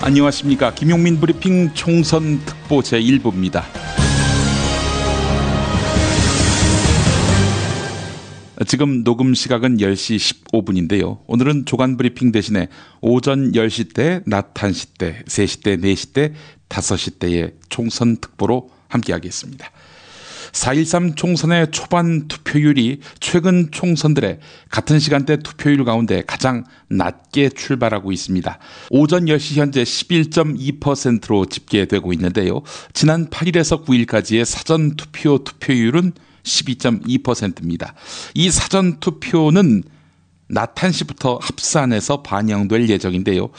안녕하십니까. 김용민 브리핑 총선 특보 제1부입니다. 지금 녹음 시각은 10시 15분인데요. 오늘은 조간 브리핑 대신에 오전 10시 때, 낮 1시 때, 3시 때, 4시 때, 5시 때의 총선 특보로 함께하겠습니다. 4.13 총선의 초반 투표율이 최근 총선들의 같은 시간대 투표율 가운데 가장 낮게 출발하고 있습니다. 오전 10시 현재 11.2%로 집계되고 있는데요. 지난 8일에서 9일까지의 사전 투표율은 12.2%입니다. 이 사전 투표는 낮 1시부터 합산해서 반영될 예정인데요.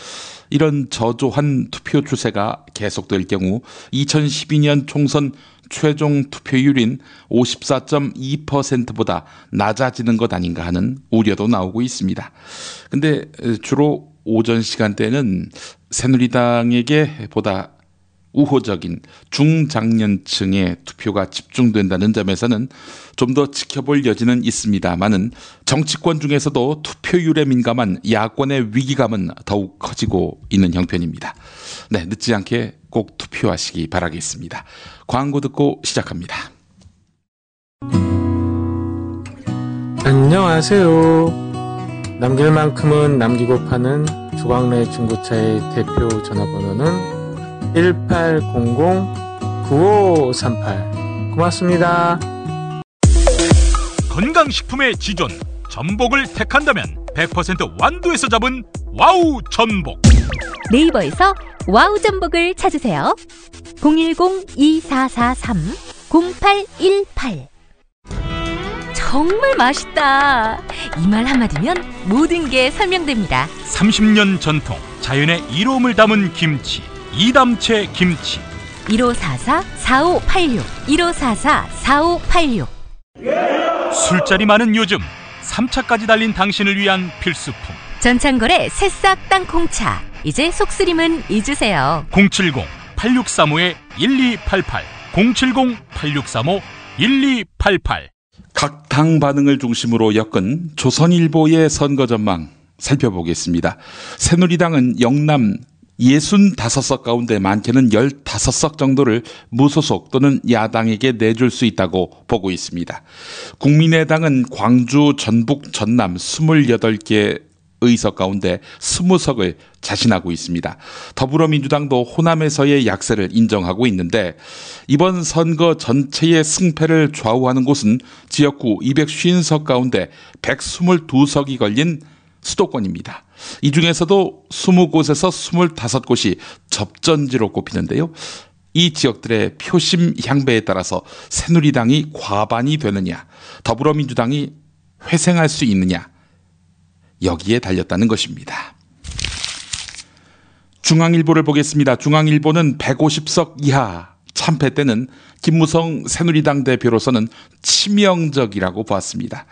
이런 저조한 투표 추세가 계속될 경우 2012년 총선 최종 투표율인 54.2%보다 낮아지는 것 아닌가 하는 우려도 나오고 있습니다. 근데 주로 오전 시간대는 새누리당에게 보다 우호적인 중장년층의 투표가 집중된다는 점에서는 좀 더 지켜볼 여지는 있습니다만은 정치권 중에서도 투표율에 민감한 야권의 위기감은 더욱 커지고 있는 형편입니다. 네, 늦지 않게 꼭 투표하시기 바라겠습니다. 광고 듣고 시작합니다. 안녕하세요. 남길 만큼은 남기고 파는 조광래 중고차의 대표 전화번호는 1800-9538. 고맙습니다. 건강식품의 지존 전복을 택한다면 100% 완도에서 잡은 와우 전복. 네이버에서 와우 전복을 찾으세요. 010-2443-0818. 정말 맛있다. 이 말 한마디면 모든 게 설명됩니다. 30년 전통 자연의 이로움을 담은 김치, 이담채 김치. 1544-4586 1544-4586. 술자리 많은 요즘 3차까지 달린 당신을 위한 필수품 전창걸의 새싹 땅콩차. 이제 속쓰림은 잊으세요. 070-8635-1288 070-8635-1288. 각 당 반응을 중심으로 엮은 조선일보의 선거 전망 살펴보겠습니다. 새누리당은 영남 65석 가운데 많게는 15석 정도를 무소속 또는 야당에게 내줄 수 있다고 보고 있습니다. 국민의당은 광주, 전북, 전남 28개 의석 가운데 20석을 자신하고 있습니다. 더불어민주당도 호남에서의 약세를 인정하고 있는데 이번 선거 전체의 승패를 좌우하는 곳은 지역구 250석 가운데 122석이 걸린 수도권입니다. 이 중에서도 20곳에서 25곳이 접전지로 꼽히는데요. 이 지역들의 표심 향배에 따라서 새누리당이 과반이 되느냐, 더불어민주당이 회생할 수 있느냐, 여기에 달렸다는 것입니다. 중앙일보를 보겠습니다. 중앙일보는 150석 이하 참패 때는 김무성 새누리당 대표로서는 치명적이라고 보았습니다.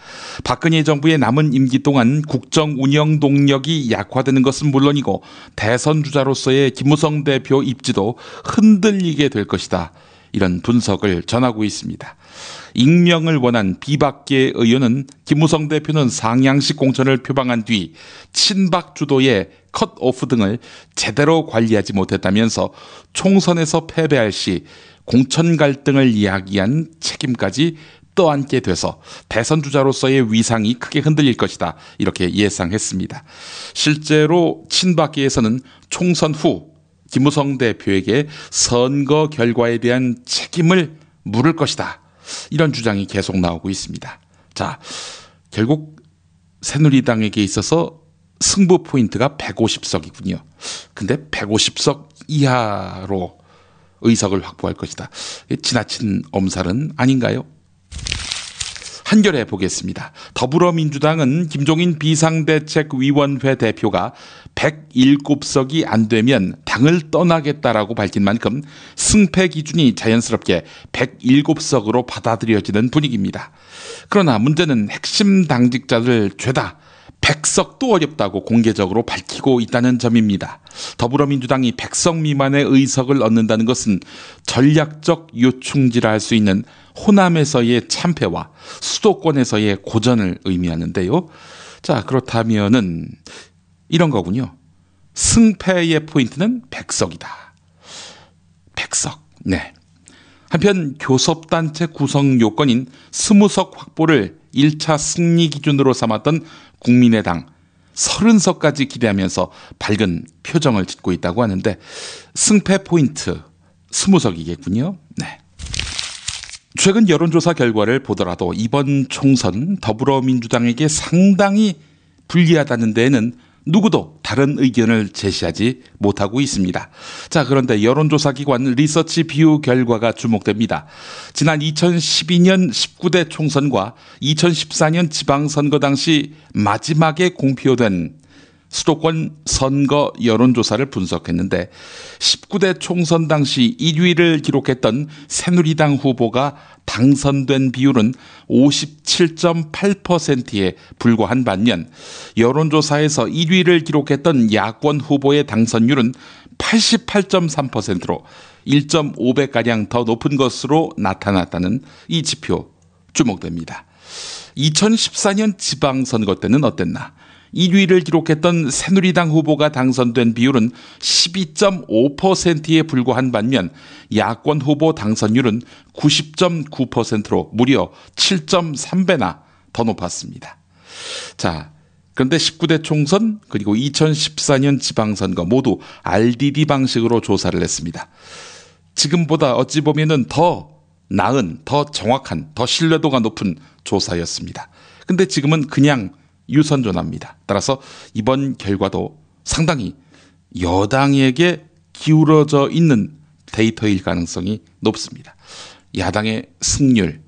박근혜 정부의 남은 임기 동안 국정 운영 동력이 약화되는 것은 물론이고 대선 주자로서의 김무성 대표 입지도 흔들리게 될 것이다. 이런 분석을 전하고 있습니다. 익명을 원한 비박계 의원은 김무성 대표는 상향식 공천을 표방한 뒤 친박 주도의 컷오프 등을 제대로 관리하지 못했다면서 총선에서 패배할 시 공천 갈등을 이야기한 책임까지 떠안게 돼서 대선 주자로서의 위상이 크게 흔들릴 것이다. 이렇게 예상했습니다. 실제로 친박계에서는 총선 후 김무성 대표에게 선거 결과에 대한 책임을 물을 것이다. 이런 주장이 계속 나오고 있습니다. 자, 결국 새누리당에게 있어서 승부 포인트가 150석이군요. 근데 150석 이하로 의석을 확보할 것이다. 지나친 엄살은 아닌가요? 한겨레 보겠습니다. 더불어민주당은 김종인 비상대책위원회 대표가 107석이 안 되면 당을 떠나겠다라고 밝힌 만큼 승패 기준이 자연스럽게 107석으로 받아들여지는 분위기입니다. 그러나 문제는 핵심 당직자들 죄다 100석도 어렵다고 공개적으로 밝히고 있다는 점입니다. 더불어민주당이 100석 미만의 의석을 얻는다는 것은 전략적 요충지라 할 수 있는 호남에서의 참패와 수도권에서의 고전을 의미하는데요. 자, 그렇다면은 이런 거군요. 승패의 포인트는 백석이다. 백석. 네. 한편 교섭단체 구성 요건인 20석 확보를 1차 승리 기준으로 삼았던 국민의당 30석까지 기대하면서 밝은 표정을 짓고 있다고 하는데 승패 포인트 20석이겠군요. 네. 최근 여론조사 결과를 보더라도 이번 총선 더불어민주당에게 상당히 불리하다는 데에는 누구도 다른 의견을 제시하지 못하고 있습니다. 자, 그런데 여론조사 기관 리서치 비유 결과가 주목됩니다. 지난 2012년 19대 총선과 2014년 지방선거 당시 마지막에 공표된 수도권 선거 여론조사를 분석했는데 19대 총선 당시 1위를 기록했던 새누리당 후보가 당선된 비율은 57.8%에 불과한 반면 여론조사에서 1위를 기록했던 야권 후보의 당선율은 88.3%로 1.5배가량 더 높은 것으로 나타났다는 이 지표 주목됩니다. 2014년 지방선거 때는 어땠나? 1위를 기록했던 새누리당 후보가 당선된 비율은 12.5%에 불과한 반면 야권 후보 당선율은 90.9%로 무려 7.3배나 더 높았습니다. 자, 그런데 19대 총선 그리고 2014년 지방선거 모두 RDD 방식으로 조사를 했습니다. 지금보다 어찌 보면은 더 나은, 더 정확한, 더 신뢰도가 높은 조사였습니다. 근데 지금은 그냥 유선전화입니다. 따라서 이번 결과도 상당히 여당에게 기울어져 있는 데이터일 가능성이 높습니다. 야당의 승률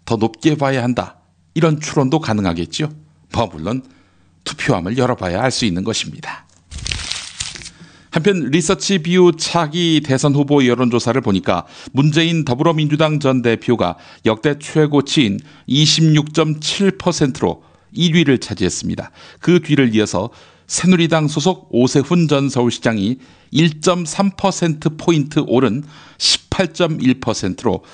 더 높게 봐야 한다. 이런 추론도 가능하겠죠. 물론 투표함을 열어봐야 알 수 있는 것입니다. 한편 리서치 비유 차기 대선 후보 여론조사를 보니까 문재인 더불어민주당 전 대표가 역대 최고치인 26.7%로 1위를 차지했습니다. 그 뒤를 이어서 새누리당 소속 오세훈 전 서울시장이 1.3%포인트 오른 18.1%로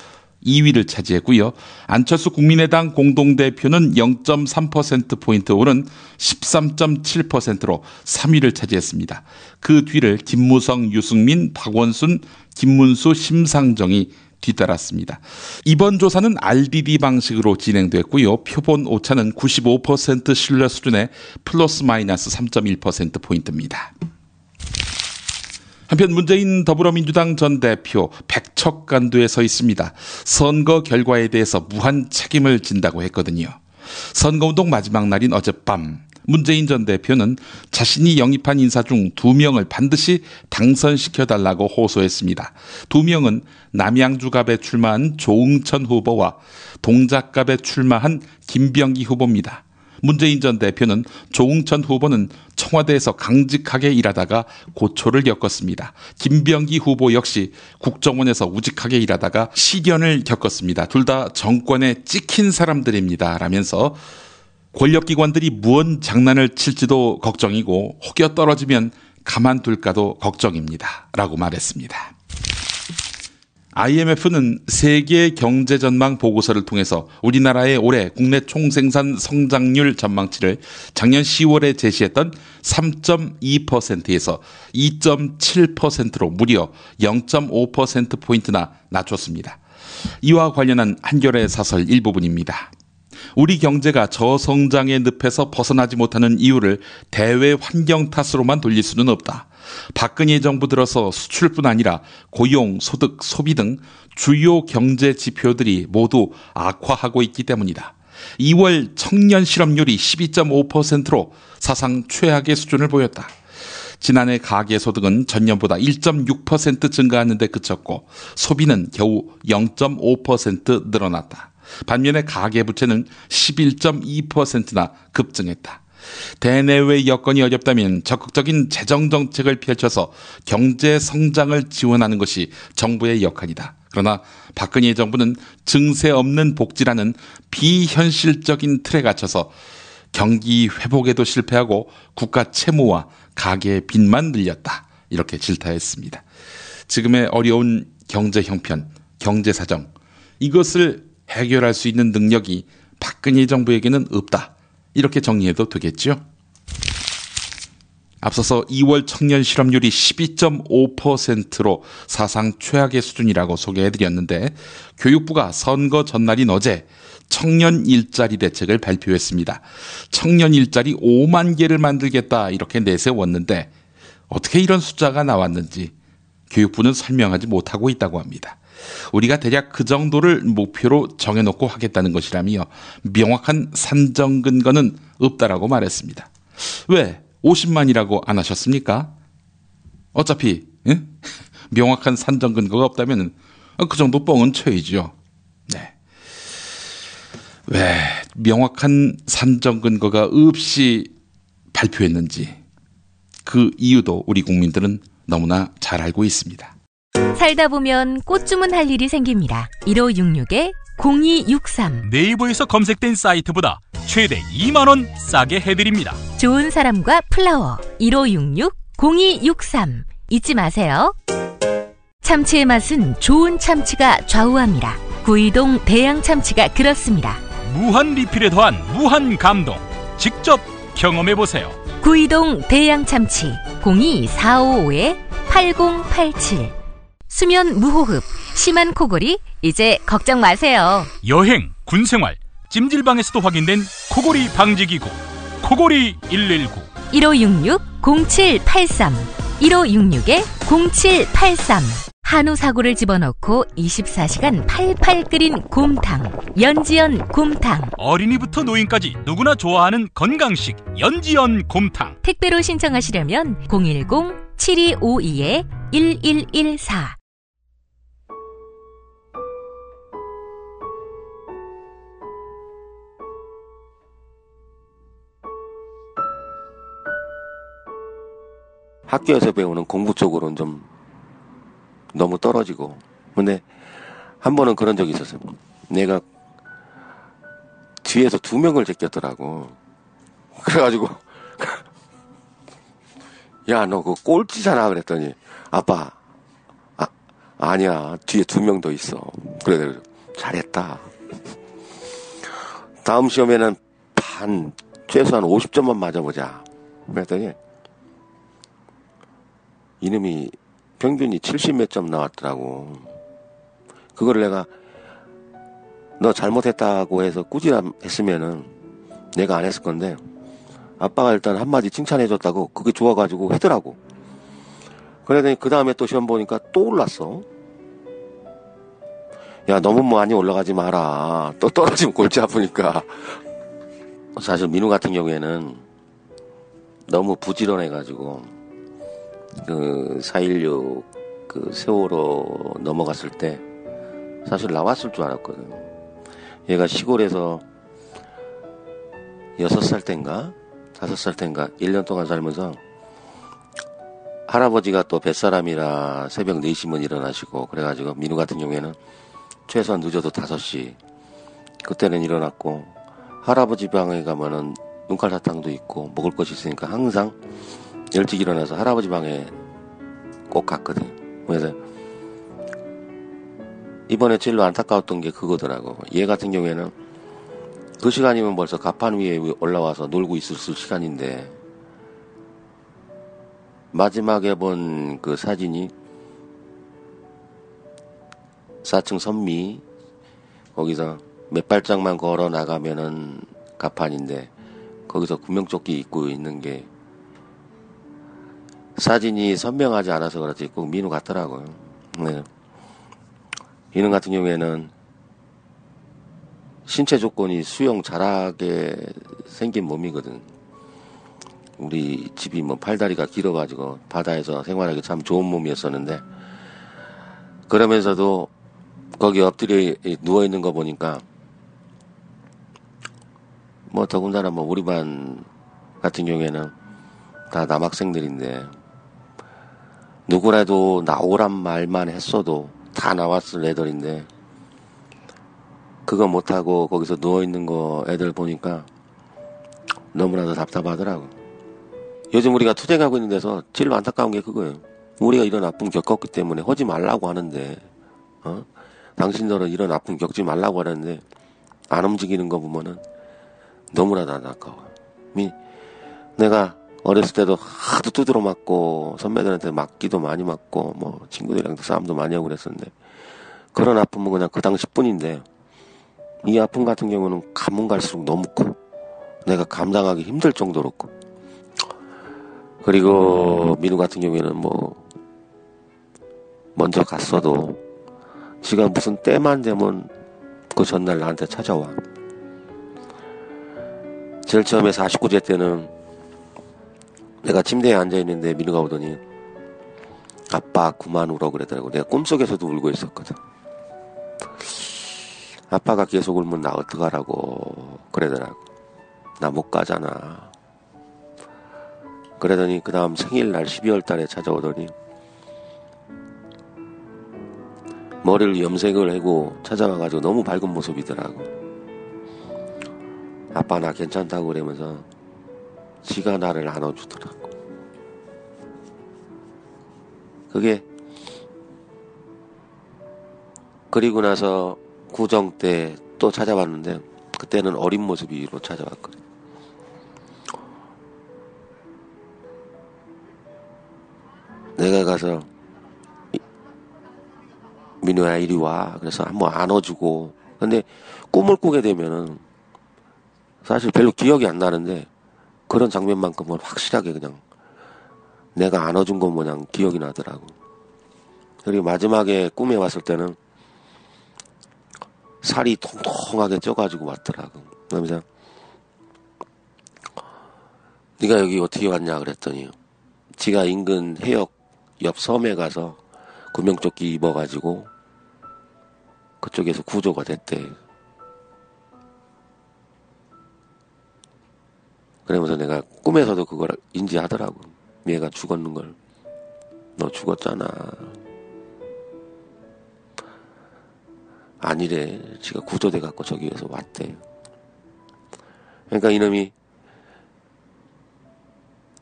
2위를 차지했고요. 안철수 국민의당 공동대표는 0.3%포인트 오른 13.7%로 3위를 차지했습니다. 그 뒤를 김무성, 유승민, 박원순, 김문수, 심상정이 뒤따랐습니다. 이번 조사는 RDD 방식으로 진행됐고요. 표본 오차는 95% 신뢰 수준의 플러스 마이너스 3.1%포인트입니다. 한편 문재인 더불어민주당 전 대표 백척간두에 서 있습니다. 선거 결과에 대해서 무한 책임을 진다고 했거든요. 선거운동 마지막 날인 어젯밤 문재인 전 대표는 자신이 영입한 인사 중 2명을 반드시 당선시켜달라고 호소했습니다. 2명은 남양주갑에 출마한 조응천 후보와 동작갑에 출마한 김병기 후보입니다. 문재인 전 대표는 조응천 후보는 청와대에서 강직하게 일하다가 고초를 겪었습니다. 김병기 후보 역시 국정원에서 우직하게 일하다가 시련을 겪었습니다. 둘 다 정권에 찍힌 사람들입니다. 라면서 권력기관들이 무언 장난을 칠지도 걱정이고 혹여 떨어지면 가만둘까도 걱정입니다. 라고 말했습니다. IMF는 세계 경제 전망 보고서를 통해서 우리나라의 올해 국내 총생산 성장률 전망치를 작년 10월에 제시했던 3.2%에서 2.7%로 무려 0.5%포인트나 낮췄습니다. 이와 관련한 한겨레 사설 일부분입니다. 우리 경제가 저성장의 늪에서 벗어나지 못하는 이유를 대외 환경 탓으로만 돌릴 수는 없다. 박근혜 정부 들어서 수출뿐 아니라 고용, 소득, 소비 등 주요 경제 지표들이 모두 악화하고 있기 때문이다. 2월 청년 실업률이 12.5%로 사상 최악의 수준을 보였다. 지난해 가계소득은 전년보다 1.6% 증가하는 데 그쳤고 소비는 겨우 0.5% 늘어났다. 반면에 가계부채는 11.2%나 급증했다. 대내외 여건이 어렵다면 적극적인 재정정책을 펼쳐서 경제 성장을 지원하는 것이 정부의 역할이다. 그러나 박근혜 정부는 증세 없는 복지라는 비현실적인 틀에 갇혀서 경기 회복에도 실패하고 국가 채무와 가계의 빚만 늘렸다. 이렇게 질타했습니다. 지금의 어려운 경제 형편, 경제 사정, 이것을 해결할 수 있는 능력이 박근혜 정부에게는 없다. 이렇게 정리해도 되겠죠? 앞서서 2월 청년 실업률이 12.5%로 사상 최악의 수준이라고 소개해드렸는데 교육부가 선거 전날인 어제 청년 일자리 대책을 발표했습니다. 청년 일자리 5만 개를 만들겠다 이렇게 내세웠는데 어떻게 이런 숫자가 나왔는지 교육부는 설명하지 못하고 있다고 합니다. 우리가 대략 그 정도를 목표로 정해놓고 하겠다는 것이라며 명확한 산정 근거는 없다라고 말했습니다. 왜 50만이라고 안 하셨습니까? 어차피 명확한 산정 근거가 없다면 그 정도 뻥은 쳐이죠. 네. 왜 명확한 산정 근거가 없이 발표했는지 그 이유도 우리 국민들은 너무나 잘 알고 있습니다. 살다 보면 꽃 주문할 일이 생깁니다. 1566-0263 네이버에서 검색된 사이트보다 최대 2만 원 싸게 해드립니다. 좋은 사람과 플라워 1566-0263 잊지 마세요. 참치의 맛은 좋은 참치가 좌우합니다. 구이동 대양 참치가 그렇습니다. 무한 리필에 더한 무한 감동. 직접 경험해보세요. 구이동 대양 참치 02455-8087 수면 무호흡, 심한 코골이 이제 걱정 마세요. 여행, 군생활, 찜질방에서도 확인된 코골이 방지기구 코골이 119 1566-0783 1566-0783 한우 사고를 집어넣고 24시간 팔팔 끓인 곰탕 연지연 곰탕 어린이부터 노인까지 누구나 좋아하는 건강식 연지연 곰탕. 택배로 신청하시려면 010-7252-1114 학교에서 배우는 공부 쪽으로는 좀 너무 떨어지고. 근데 한 번은 그런 적이 있었어요. 내가 뒤에서 2명을 제꼈더라고. 그래가지고 야, 너 그 꼴찌잖아 그랬더니 아빠 아니야, 뒤에 2명 더 있어. 그래 잘했다. 다음 시험에는 최소한 50점만 맞아보자 그랬더니 이놈이 평균이 70몇 점 나왔더라고. 그거를 내가 너 잘못했다고 해서 꾸지람했으면은 내가 안 했을 건데 아빠가 일단 한마디 칭찬해줬다고 그게 좋아가지고 했더라고. 그러더니 그 다음에 또 시험 보니까 또 올랐어. 야, 너무 많이 올라가지 마라. 또 떨어지면 골치 아프니까. 사실 민우 같은 경우에는 너무 부지런해가지고 그 4.16 그 세월호 넘어갔을 때 사실 나왔을 줄 알았거든. 얘가 시골에서 6살 땐가 5살 땐가 1년 동안 살면서 할아버지가 또 뱃사람이라 새벽 4시면 일어나시고 그래가지고 민우 같은 경우에는 최소한 늦어도 5시 그때는 일어났고 할아버지 방에 가면은 눈깔사탕도 있고 먹을 것이 있으니까 항상 일찍 일어나서 할아버지 방에 꼭 갔거든. 그래서 이번에 제일 안타까웠던 게 그거더라고. 얘 같은 경우에는 그 시간이면 벌써 가판 위에 올라와서 놀고 있을 시간인데 마지막에 본 그 사진이 4층 선미 거기서 몇 발짝만 걸어 나가면은 가판인데 거기서 구명조끼 입고 있는 게 사진이 선명하지 않아서 그렇지 꼭 민우 같더라고요. 네. 이놈 같은 경우에는 신체 조건이 수영 잘하게 생긴 몸이거든. 우리 집이 뭐 팔다리가 길어가지고 바다에서 생활하기 참 좋은 몸이었었는데 그러면서도 거기 엎드려 누워있는 거 보니까 뭐 더군다나 뭐 우리 반 같은 경우에는 다 남학생들인데 누구라도 나오란 말만 했어도 다 나왔을 애들인데 그거 못하고 거기서 누워있는 거 애들 보니까 너무나도 답답하더라고. 요즘 우리가 투쟁하고 있는 데서 제일 안타까운 게 그거예요. 우리가 이런 아픔 겪었기 때문에 하지 말라고 하는데 당신들은 이런 아픔 겪지 말라고 하는데 안 움직이는 거 보면은 너무나도 안타까워. 내가 어렸을 때도 하도 두드러 맞고 선배들한테 맞기도 많이 맞고 뭐 친구들이랑도 싸움도 많이 하고 그랬었는데 그런 아픔은 그냥 그 당시뿐인데 이 아픔 같은 경우는 가면 갈수록 너무 커. 내가 감당하기 힘들 정도로 커. 그리고 민우 같은 경우에는 뭐 먼저 갔어도 지가 무슨 때만 되면 그 전날 나한테 찾아와. 제일 처음에 49제 때는 내가 침대에 앉아있는데 민우가 오더니 아빠 그만 울어 그러더라고. 내가 꿈속에서도 울고 있었거든. 아빠가 계속 울면 나 어떡하라고 그러더라고. 나 못 가잖아. 그러더니 그 다음 생일날 12월 달에 찾아오더니 머리를 염색을 하고 찾아와가지고 너무 밝은 모습이더라고. 아빠 나 괜찮다고 그러면서 지가 나를 안아주더라고. 그게 그리고 나서 구정 때 또 찾아왔는데 그때는 어린 모습으로 찾아왔거든. 내가 가서 민우야 이리 와. 그래서 한번 안아주고. 근데 꿈을 꾸게 되면은 사실 별로 기억이 안 나는데 그런 장면만큼은 확실하게 그냥 내가 안아준 것 모양 기억이 나더라고. 그리고 마지막에 꿈에 왔을 때는 살이 통통하게 쪄가지고 왔더라고. 그러면서 네가 여기 어떻게 왔냐 그랬더니 지가 인근 해역 옆 섬에 가서 구명조끼 입어가지고 그쪽에서 구조가 됐대. 그러면서 내가 꿈에서도 그걸 인지하더라고. 얘가 죽었는 걸. 너 죽었잖아. 아니래. 지가 구조돼갖고 저기에서 왔대. 그러니까 이놈이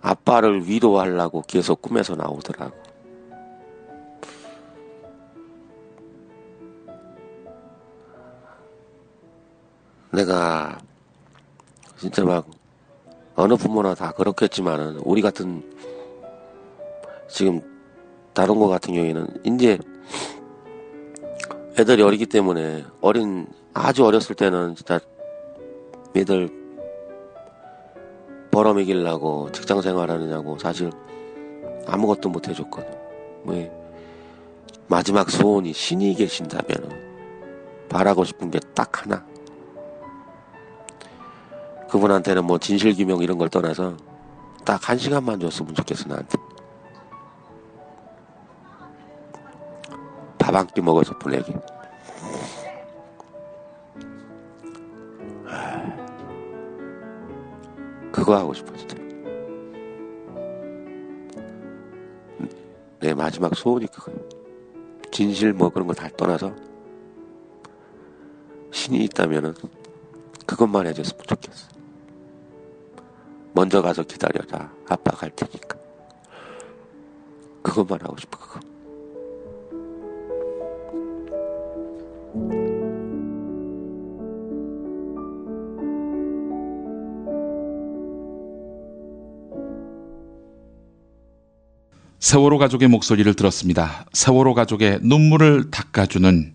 아빠를 위로하려고 계속 꿈에서 나오더라고. 내가 진짜 막 어느 부모나 다 그렇겠지만은 우리 같은 지금 다른 거 같은 경우에는 이제 애들이 어리기 때문에 아주 어렸을 때는 진짜 애들 벌어먹이려고 직장 생활하느냐고 사실 아무것도 못 해줬거든. 마지막 소원이 신이 계신다면 바라고 싶은 게 딱 하나. 그분한테는 뭐 진실규명 이런 걸 떠나서 딱 1시간만 줬으면 좋겠어 나한테. 밥 한 끼 먹어서 보내기. 그거 하고 싶어 진짜. 내 마지막 소원이 그거야. 진실 뭐 그런 거 다 떠나서 신이 있다면은 그것만 해줬으면 좋겠어. 먼저 가서 기다려라. 아빠 갈 테니까. 그것만 하고 싶어. 그거. 세월호 가족의 목소리를 들었습니다. 세월호 가족의 눈물을 닦아주는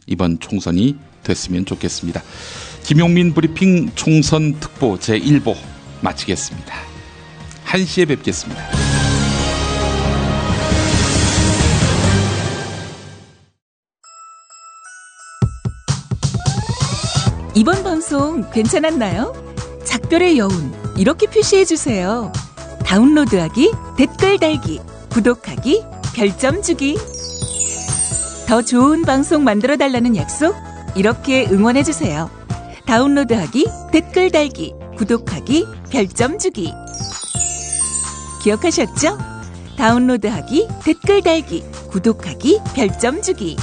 이번 총선이 됐으면 좋겠습니다. 김용민 브리핑 총선 특보 제1보 마치겠습니다. 1시에 뵙겠습니다. 이번 방송 괜찮았나요? 작별의 여운 이렇게 표시해주세요. 다운로드하기, 댓글 달기, 구독하기, 별점 주기. 더 좋은 방송 만들어달라는 약속 이렇게 응원해주세요. 다운로드하기, 댓글 달기, 구독하기, 별점 주기. 기억하셨죠? 다운로드하기, 댓글 달기, 구독하기, 별점 주기.